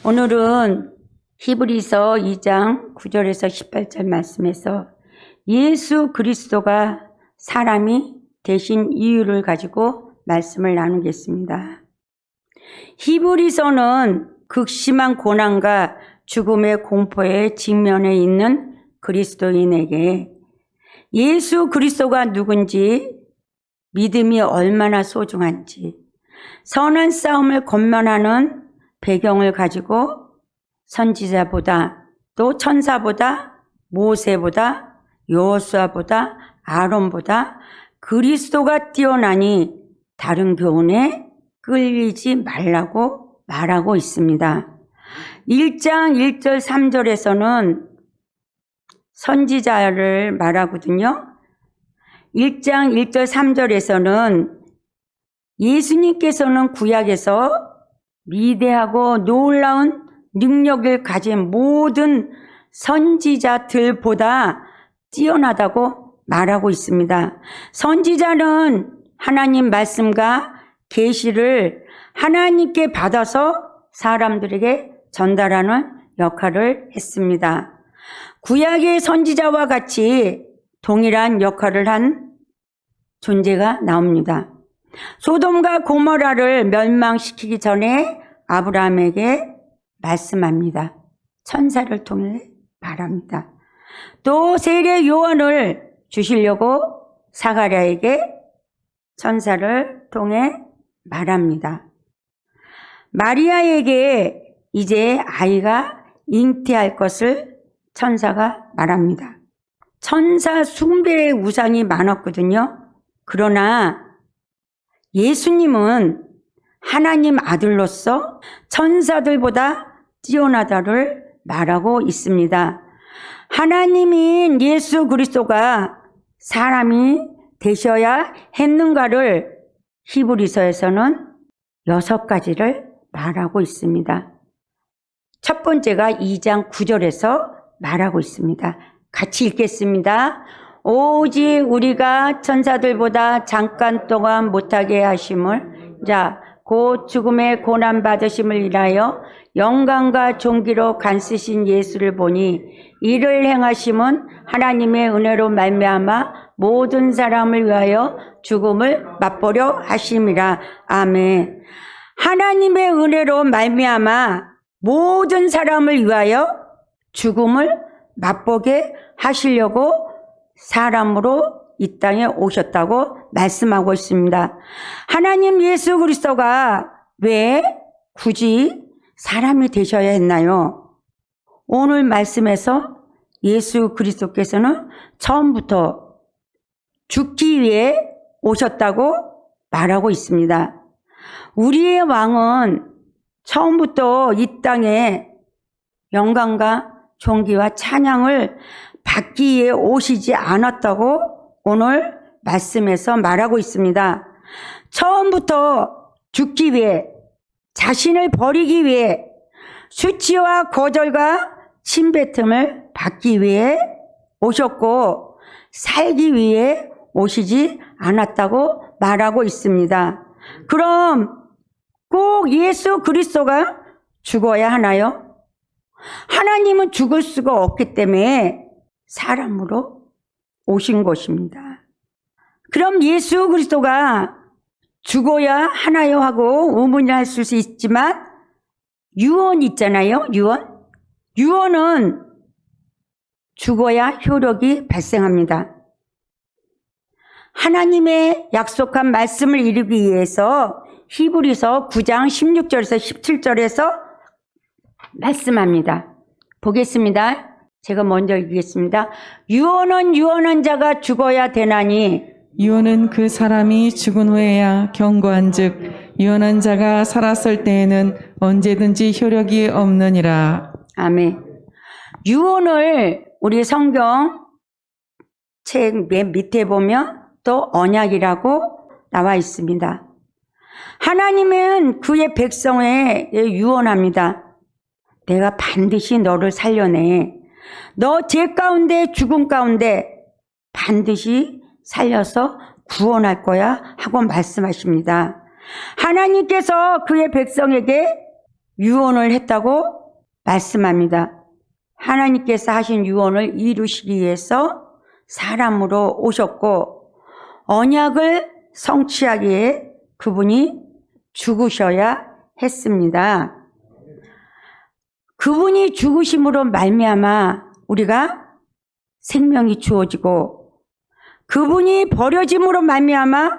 오늘은 히브리서 2장 9절에서 18절 말씀에서 예수 그리스도가 사람이 되신 이유를 가지고 말씀을 나누겠습니다. 히브리서는 극심한 고난과 죽음의 공포에 직면해 있는 그리스도인에게 예수 그리스도가 누군지, 믿음이 얼마나 소중한지, 선한 싸움을 권면하는 배경을 가지고 선지자보다, 또 천사보다, 모세보다, 여호수아보다, 아론보다 그리스도가 뛰어나니 다른 교훈에 끌리지 말라고 말하고 있습니다. 1장 1절 3절에서는 선지자를 말하거든요. 1장 1절 3절에서는 예수님께서는 구약에서 위대하고 놀라운 능력을 가진 모든 선지자들보다 뛰어나다고 말하고 있습니다. 선지자는 하나님 말씀과 계시를 하나님께 받아서 사람들에게 전달하는 역할을 했습니다. 구약의 선지자와 같이 동일한 역할을 한 존재가 나옵니다. 소돔과 고모라를 멸망시키기 전에 아브라함에게 말씀합니다. 천사를 통해 말합니다. 또 세례 요한을 주시려고 사가랴에게 천사를 통해 말합니다. 마리아에게 이제 아이가 잉태할 것을 천사가 말합니다. 천사 숭배의 우상이 많았거든요. 그러나 예수님은 하나님 아들로서 천사들보다 뛰어나다를 말하고 있습니다. 하나님인 예수 그리스도가 사람이 되셔야 했는가를 히브리서에서는 6가지를 말하고 있습니다. 첫 번째가 2장 9절에서 말하고 있습니다. 같이 읽겠습니다. 오직 우리가 천사들보다 잠깐 동안 못하게 하심을, 곧 죽음의 고난 받으심을 인하여 영광과 존귀로 간쓰신 예수를 보니 이를 행하심은 하나님의 은혜로 말미암아 모든 사람을 위하여 죽음을 맛보려 하심이라. 아멘. 하나님의 은혜로 말미암아 모든 사람을 위하여 죽음을 맛보게 하시려고 사람으로 이 땅에 오셨다고 말씀하고 있습니다. 하나님 예수 그리스도가 왜 굳이 사람이 되셔야 했나요? 오늘 말씀에서 예수 그리스도께서는 처음부터 죽기 위해 오셨다고 말하고 있습니다. 우리의 왕은 처음부터 이 땅에 영광과 존귀와 찬양을 받기 위해 오시지 않았다고 오늘 말씀에서 말하고 있습니다. 처음부터 죽기 위해, 자신을 버리기 위해, 수치와 거절과 침뱉음을 받기 위해 오셨고 살기 위해 오시지 않았다고 말하고 있습니다. 그럼 꼭 예수 그리스도가 죽어야 하나요? 하나님은 죽을 수가 없기 때문에 사람으로 오신 것입니다. 그럼 예수 그리스도가 죽어야 하나요 하고 의문할 수 있지만 유언 있잖아요. 유언은 죽어야 효력이 발생합니다. 하나님의 약속한 말씀을 이루기 위해서 히브리서 9장 16절에서 17절에서 말씀합니다. 보겠습니다. 제가 먼저 읽겠습니다. 유언은 유언한 자가 죽어야 되나니, 유언은 그 사람이 죽은 후에야 경고한즉 유언한 자가 살았을 때에는 언제든지 효력이 없느니라. 아멘. 유언을 우리 성경 책 맨 밑에 보면 또 언약이라고 나와 있습니다. 하나님은 그의 백성에 유언합니다. 내가 반드시 너를 살려내. 너 죄 가운데 죽음 가운데 반드시 살려서 구원할 거야 하고 말씀하십니다. 하나님께서 그의 백성에게 유언을 했다고 말씀합니다. 하나님께서 하신 유언을 이루시기 위해서 사람으로 오셨고 언약을 성취하기에 그분이 죽으셔야 했습니다. 그분이 죽으심으로 말미암아 우리가 생명이 주어지고 그분이 버려짐으로 말미암아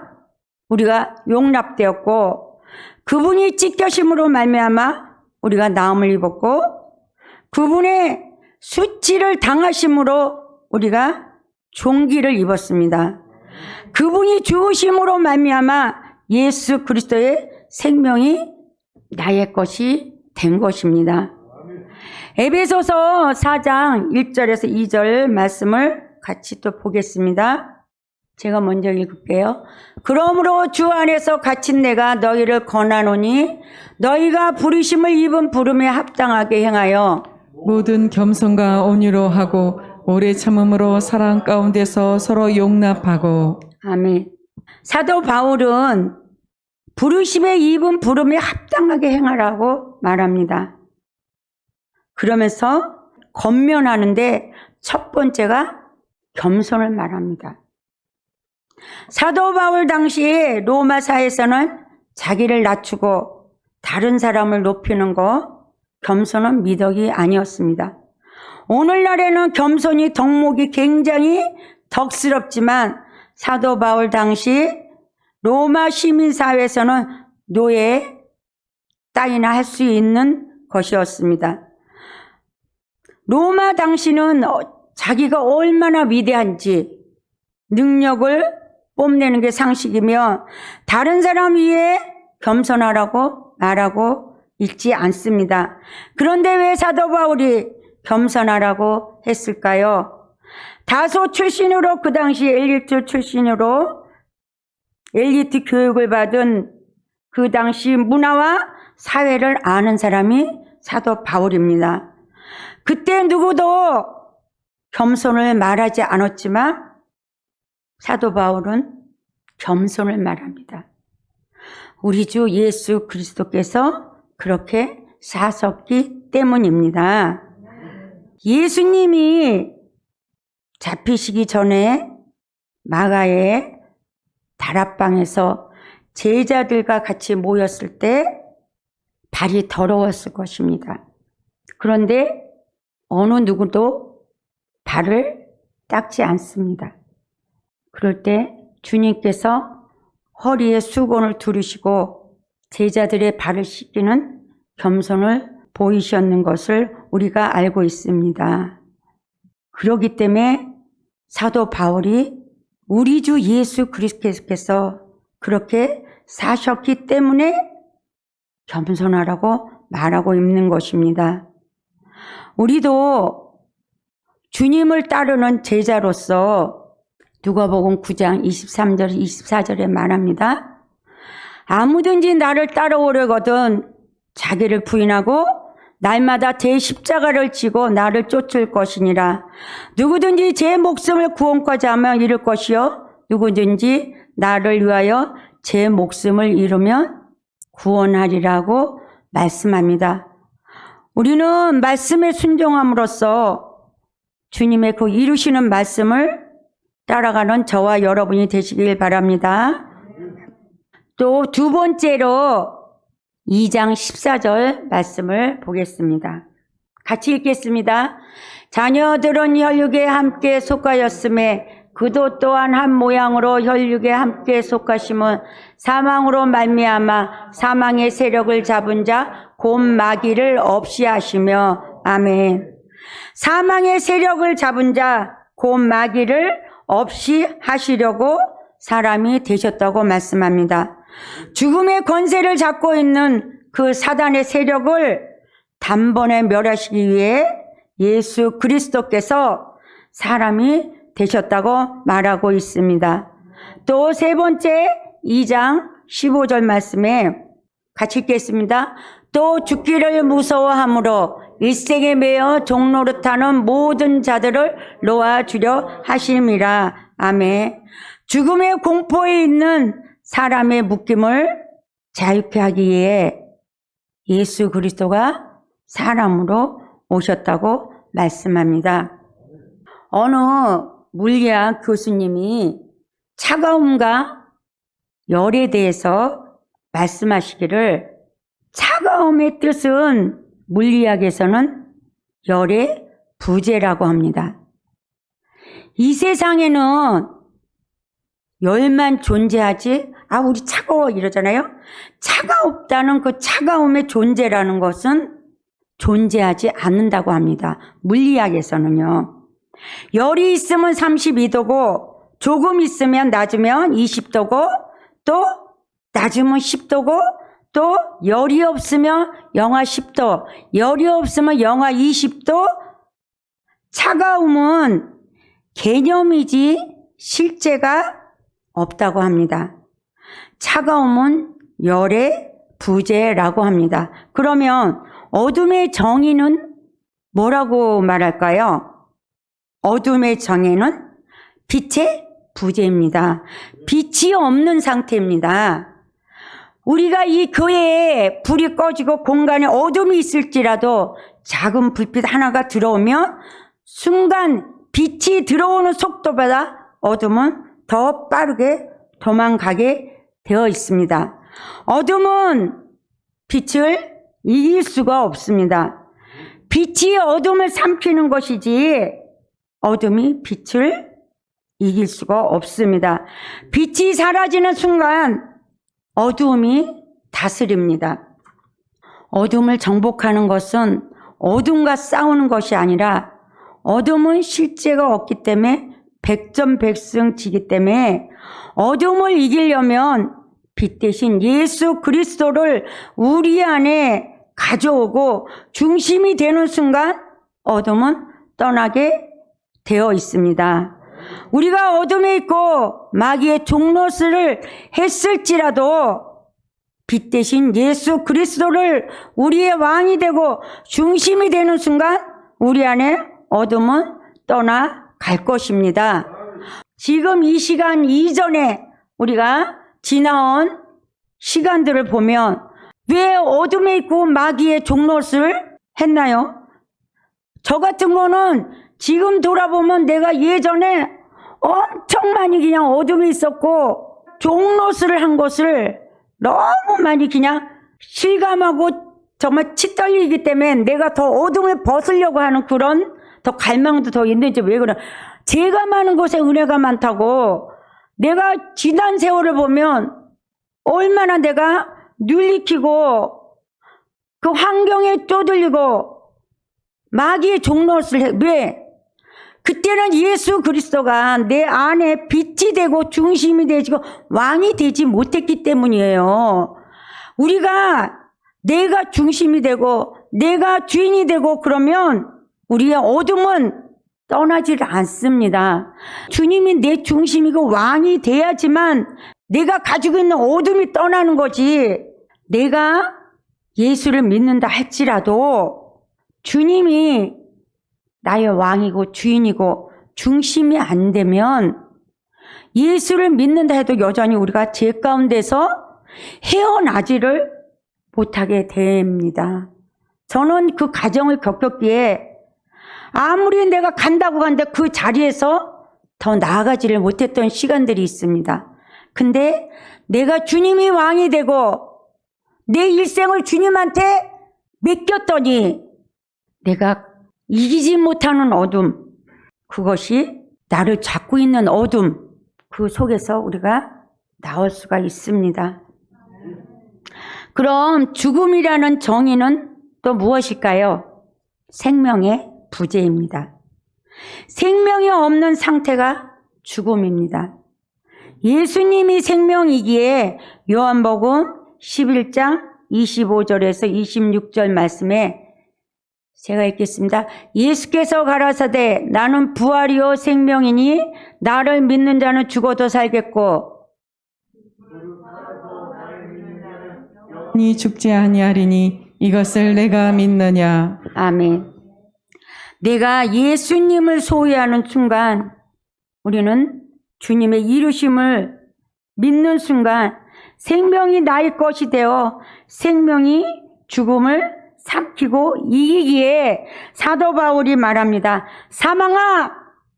우리가 용납되었고 그분이 찢겨심으로 말미암아 우리가 나음을 입었고 그분의 수치를 당하심으로 우리가 존귀를 입었습니다. 그분이 죽으심으로 말미암아 예수 그리스도의 생명이 나의 것이 된 것입니다. 에베소서 4장 1절에서 2절 말씀을 같이 또 보겠습니다. 제가 먼저 읽을게요. 그러므로 주 안에서 갇힌 내가 너희를 권하노니 너희가 부르심을 입은 부름에 합당하게 행하여 모든 겸손과 온유로 하고 오래 참음으로 사랑 가운데서 서로 용납하고. 아멘. 사도 바울은 부르심에 입은 부름에 합당하게 행하라고 말합니다. 그러면서 권면하는데 첫 번째가 겸손을 말합니다. 사도 바울 당시에 로마사에서는 자기를 낮추고 다른 사람을 높이는 거 겸손은 미덕이 아니었습니다. 오늘날에는 겸손이 덕목이 굉장히 덕스럽지만 사도 바울 당시 로마 시민사회에서는 노예 따위나 할 수 있는 것이었습니다. 로마 당시는 자기가 얼마나 위대한지 능력을 뽐내는 게 상식이며 다른 사람 위에 겸손하라고 말하고 있지 않습니다. 그런데 왜 사도 바울이 겸손하라고 했을까요? 다소 출신으로 그 당시 엘리트 출신으로 엘리트 교육을 받은 그 당시 문화와 사회를 아는 사람이 사도 바울입니다. 그때 누구도 겸손을 말하지 않았지만 사도 바울은 겸손을 말합니다. 우리 주 예수 그리스도께서 그렇게 사셨기 때문입니다. 예수님이 잡히시기 전에 마가의 다락방에서 제자들과 같이 모였을 때 발이 더러웠을 것입니다. 그런데 어느 누구도 발을 닦지 않습니다. 그럴 때 주님께서 허리에 수건을 두르시고 제자들의 발을 씻기는 겸손을 보이셨는 것을 우리가 알고 있습니다. 그렇기 때문에 사도 바울이 우리 주 예수 그리스도께서 그렇게 사셨기 때문에 겸손하라고 말하고 있는 것입니다. 우리도 주님을 따르는 제자로서 누가복음 9장 23절 24절에 말합니다. 아무든지 나를 따라오려거든 자기를 부인하고 날마다 제 십자가를 지고 나를 쫓을 것이니라. 누구든지 제 목숨을 구원까지 하면 잃을 것이요 누구든지 나를 위하여 제 목숨을 잃으면 구원하리라고 말씀합니다. 우리는 말씀에 순종함으로써 주님의 그 이루시는 말씀을 따라가는 저와 여러분이 되시길 바랍니다. 또 두 번째로 2장 14절 말씀을 보겠습니다. 같이 읽겠습니다. 자녀들은 혈육에 함께 속하였음에 그도 또한 한 모양으로 혈육에 함께 속하심은 사망으로 말미암아 사망의 세력을 잡은 자 곧 마귀를 없이 하시며 아멘. 사망의 세력을 잡은 자 곧 마귀를 없이 하시려고 사람이 되셨다고 말씀합니다. 죽음의 권세를 잡고 있는 그 사단의 세력을 단번에 멸하시기 위해 예수 그리스도께서 사람이 되셨다고 말하고 있습니다. 또 세 번째 2장 15절 말씀에 같이 읽겠습니다. 또 죽기를 무서워함으로 일생에 매여 종노릇하는 모든 자들을 놓아주려 하심이라. 아멘. 죽음의 공포에 있는 사람의 묶임을 자유케 하기 위해 예수 그리스도가 사람으로 오셨다고 말씀합니다. 어느 물리학 교수님이 차가움과 열에 대해서 말씀하시기를, 차가움의 뜻은 물리학에서는 열의 부재라고 합니다. 이 세상에는 열만 존재하지, 우리 차가워 이러잖아요. 차가웠다는 그 차가움의 존재라는 것은 존재하지 않는다고 합니다. 물리학에서는요. 열이 있으면 32도고 조금 있으면 낮으면 20도고 또 낮으면 10도고 또 열이 없으면 영하 10도, 열이 없으면 영하 20도. 차가움은 개념이지 실제가 없다고 합니다. 차가움은 열의 부재라고 합니다. 그러면 어둠의 정의는 뭐라고 말할까요? 어둠의 정의는 빛의 부재입니다. 빛이 없는 상태입니다. 우리가 이 교회에 불이 꺼지고 공간에 어둠이 있을지라도 작은 불빛 하나가 들어오면 순간 빛이 들어오는 속도보다 어둠은 더 빠르게 도망가게 되어 있습니다. 어둠은 빛을 이길 수가 없습니다. 빛이 어둠을 삼키는 것이지 어둠이 빛을 이길 수가 없습니다. 빛이 사라지는 순간 어둠이 다스립니다. 어둠을 정복하는 것은 어둠과 싸우는 것이 아니라, 어둠은 실제가 없기 때문에 백전백승지기 때문에 어둠을 이기려면 빛 대신 예수 그리스도를 우리 안에 가져오고 중심이 되는 순간 어둠은 떠나게 되어 있습니다. 우리가 어둠에 있고 마귀의 종노릇을 했을지라도 빛 대신 예수 그리스도를 우리의 왕이 되고 중심이 되는 순간 우리 안에 어둠은 떠나갈 것입니다. 지금 이 시간 이전에 우리가 지나온 시간들을 보면 왜 어둠에 있고 마귀의 종노릇을 했나요? 저 같은 거는 지금 돌아보면 내가 예전에 엄청 많이 그냥 어둠에 있었고 종노릇을 한 것을 너무 많이 그냥 실감하고 정말 치 떨리기 때문에 내가 더 어둠을 벗으려고 하는 그런 더 갈망도 더 있는지, 왜 그래? 제가 많은 곳에 은혜가 많다고. 내가 지난 세월을 보면 얼마나 내가 눌리키고 그 환경에 쪼들리고 마귀의 종노릇을 해. 왜? 그때는 예수 그리스도가 내 안에 빛이 되고 중심이 되고 왕이 되지 못했기 때문이에요. 우리가 내가 중심이 되고 내가 주인이 되고 그러면 우리의 어둠은 떠나질 않습니다. 주님이 내 중심이고 왕이 돼야지만 내가 가지고 있는 어둠이 떠나는 거지. 내가 예수를 믿는다 할지라도 주님이 나의 왕이고 주인이고 중심이 안 되면 예수를 믿는다 해도 여전히 우리가 죄 가운데서 헤어나지를 못하게 됩니다. 저는 그 과정을 겪었기에 아무리 내가 간다고 하는데 그 자리에서 더 나아가지를 못했던 시간들이 있습니다. 근데 내가 주님이 왕이 되고 내 일생을 주님한테 맡겼더니 내가 이기지 못하는 어둠, 그것이 나를 잡고 있는 어둠, 그 속에서 우리가 나올 수가 있습니다. 그럼 죽음이라는 정의는 또 무엇일까요? 생명의 부재입니다. 생명이 없는 상태가 죽음입니다. 예수님이 생명이기에 요한복음 11장 25절에서 26절 말씀에 제가 읽겠습니다. 예수께서 가라사대 나는 부활이요 생명이니 나를 믿는 자는 죽어도 살겠고 니 죽지 아니하리니 이것을 내가 믿느냐. 아멘. 내가 예수님을 소유하는 순간 우리는 주님의 이루심을 믿는 순간 생명이 나의 것이 되어 생명이 죽음을 삼키고 이기기에 사도 바울이 말합니다. 사망아,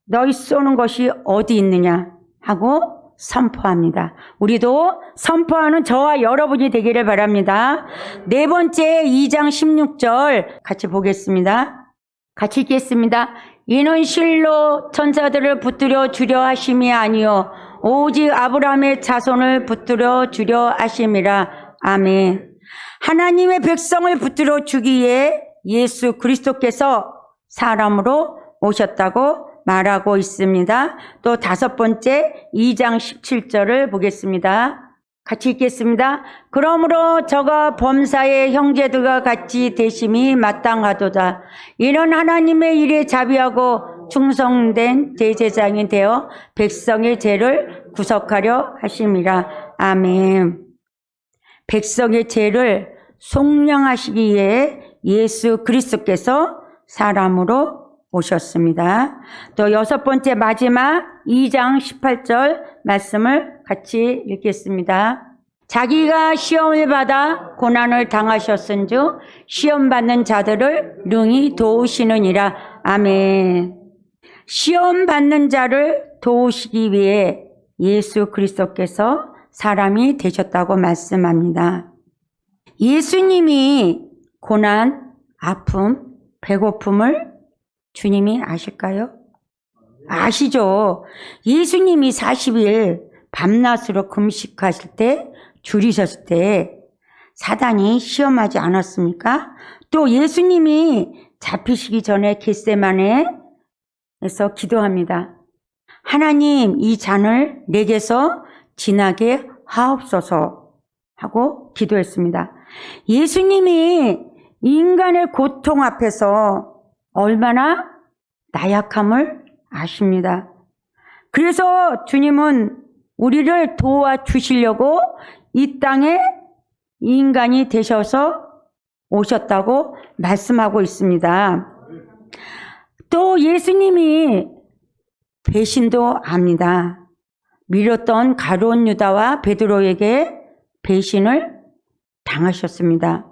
너희 쏘는 것이 어디 있느냐 하고 선포합니다. 우리도 선포하는 저와 여러분이 되기를 바랍니다. 네 번째 2장 16절 같이 보겠습니다. 같이 읽겠습니다. 이는 실로 천사들을 붙들어 주려 하심이 아니요 오직 아브라함의 자손을 붙들어 주려 하심이라. 아멘. 하나님의 백성을 붙들어 주기에 예수 그리스도께서 사람으로 오셨다고 말하고 있습니다. 또 다섯 번째 2장 17절을 보겠습니다. 같이 읽겠습니다. 그러므로 저가 범사의 형제들과 같이 되심이 마땅하도다. 이런 하나님의 일에 자비하고 충성된 대제사장이 되어 백성의 죄를 구속하려 하심이라. 아멘. 백성의 죄를 속량하시기 위해 예수 그리스도께서 사람으로 오셨습니다. 또 여섯 번째 마지막 2장 18절 말씀을 같이 읽겠습니다. 자기가 시험을 받아 고난을 당하셨은즉 시험 받는 자들을 능히 도우시느니라. 아멘. 시험 받는 자를 도우시기 위해 예수 그리스도께서 사람이 되셨다고 말씀합니다. 예수님이 고난, 아픔, 배고픔을 주님이 아실까요? 아시죠? 예수님이 40일 밤낮으로 금식하실 때, 줄이셨을 때 사단이 시험하지 않았습니까? 또 예수님이 잡히시기 전에 겟세마네에서 기도합니다. 하나님, 이 잔을 내게서 지나게 하옵소서 하고 기도했습니다. 예수님이 인간의 고통 앞에서 얼마나 나약함을 아십니다. 그래서 주님은 우리를 도와주시려고 이 땅에 인간이 되셔서 오셨다고 말씀하고 있습니다. 또 예수님이 배신도 압니다. 밀었던 가룟 유다와 베드로에게 배신을 당하셨습니다.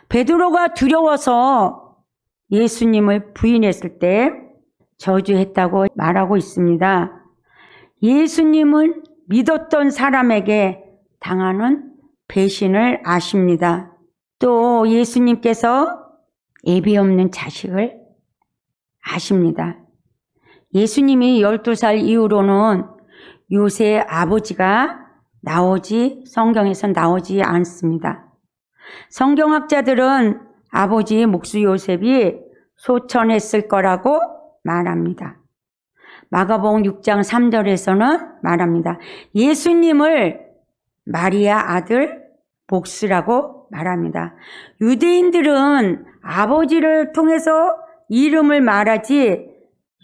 베드로가 두려워서 예수님을 부인했을 때 저주했다고 말하고 있습니다. 예수님은 믿었던 사람에게 당하는 배신을 아십니다. 또 예수님께서 애비 없는 자식을 아십니다. 예수님이 12살 이후로는 요새 아버지가 성경에서 나오지 않습니다. 성경학자들은 아버지 목수 요셉이 소천했을 거라고 말합니다. 마가복음 6장 3절에서는 말합니다. 예수님을 마리아 아들 목수라고 말합니다. 유대인들은 아버지를 통해서 이름을 말하지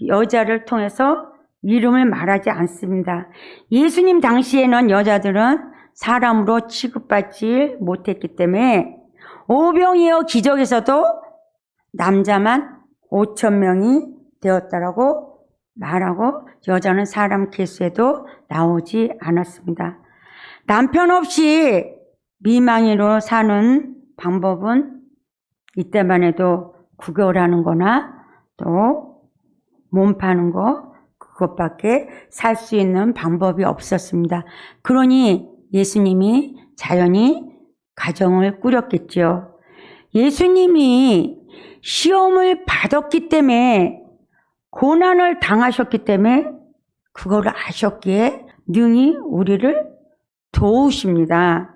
여자를 통해서 이름을 말하지 않습니다. 예수님 당시에는 여자들은 사람으로 취급받지 못했기 때문에 오병이어 기적에서도 남자만 5,000명이 되었다라고 말하고 여자는 사람 개수에도 나오지 않았습니다. 남편 없이 미망이로 사는 방법은 이때만 해도 구걸하는 거나 또 몸 파는 거 그것밖에 살 수 있는 방법이 없었습니다. 그러니 예수님이 자연히 가정을 꾸렸겠죠. 예수님이 시험을 받았기 때문에 고난을 당하셨기 때문에 그거를 아셨기에 능히 우리를 도우십니다.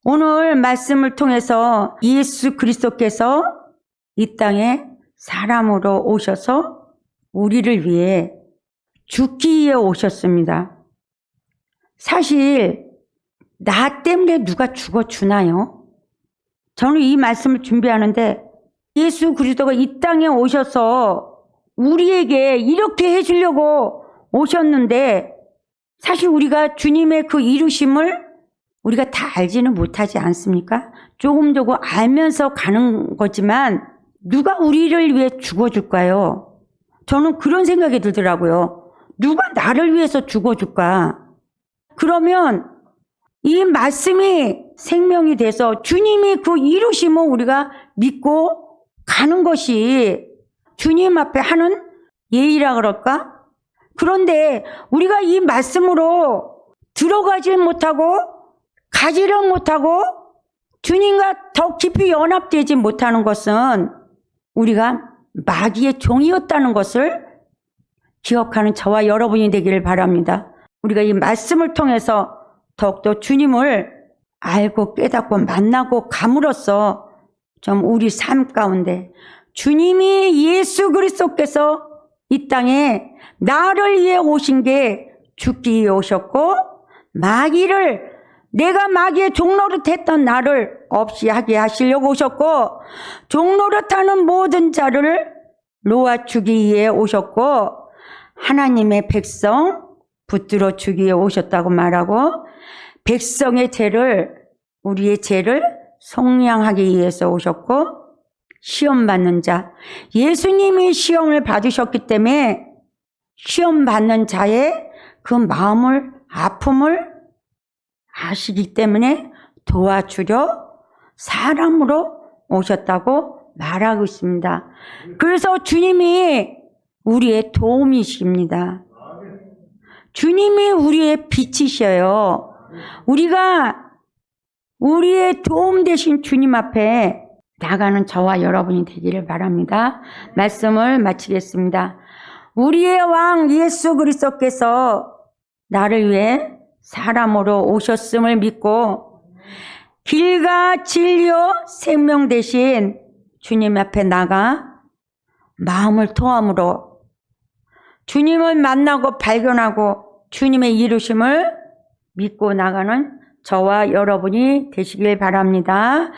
오늘 말씀을 통해서 예수 그리스도께서 이 땅에 사람으로 오셔서 우리를 위해 죽기 위해 오셨습니다. 사실 나 때문에 누가 죽어주나요? 저는 이 말씀을 준비하는데 예수 그리스도가 이 땅에 오셔서 우리에게 이렇게 해주려고 오셨는데 사실 우리가 주님의 그 이루심을 우리가 다 알지는 못하지 않습니까? 조금 알면서 가는 거지만 누가 우리를 위해 죽어줄까요? 저는 그런 생각이 들더라고요. 누가 나를 위해서 죽어줄까? 그러면 이 말씀이 생명이 돼서 주님이 그 이루심을 우리가 믿고 가는 것이 주님 앞에 하는 예의라 그럴까? 그런데 우리가 이 말씀으로 들어가지 못하고 가지를 못하고 주님과 더 깊이 연합되지 못하는 것은 우리가 마귀의 종이었다는 것을 기억하는 저와 여러분이 되기를 바랍니다. 우리가 이 말씀을 통해서 더욱더 주님을 알고 깨닫고 만나고 감으로써 좀 우리 삶 가운데 주님이 예수 그리스도께서 이 땅에 나를 위해 오신 게 죽기 위해 오셨고 내가 마귀의 종노릇했던 나를 없이 하게 하시려고 오셨고 종노릇하는 모든 자를 놓아주기 위해 오셨고 하나님의 백성 붙들어 주기 위해 오셨다고 말하고 백성의 죄를 우리의 죄를 속량하기 위해서 오셨고 시험 받는 자 예수님이 시험을 받으셨기 때문에 시험 받는 자의 그 마음을 아픔을 아시기 때문에 도와주려 사람으로 오셨다고 말하고 있습니다. 그래서 주님이 우리의 도움이십니다. 주님이 우리의 빛이셔요. 우리가 우리의 도움 되신 주님 앞에 나가는 저와 여러분이 되기를 바랍니다. 말씀을 마치겠습니다. 우리의 왕 예수 그리스도께서 나를 위해 사람으로 오셨음을 믿고 길과 진리요 생명 대신 주님 앞에 나가 마음을 토함으로 주님을 만나고 발견하고 주님의 이루심을 믿고 나가는 저와 여러분이 되시길 바랍니다.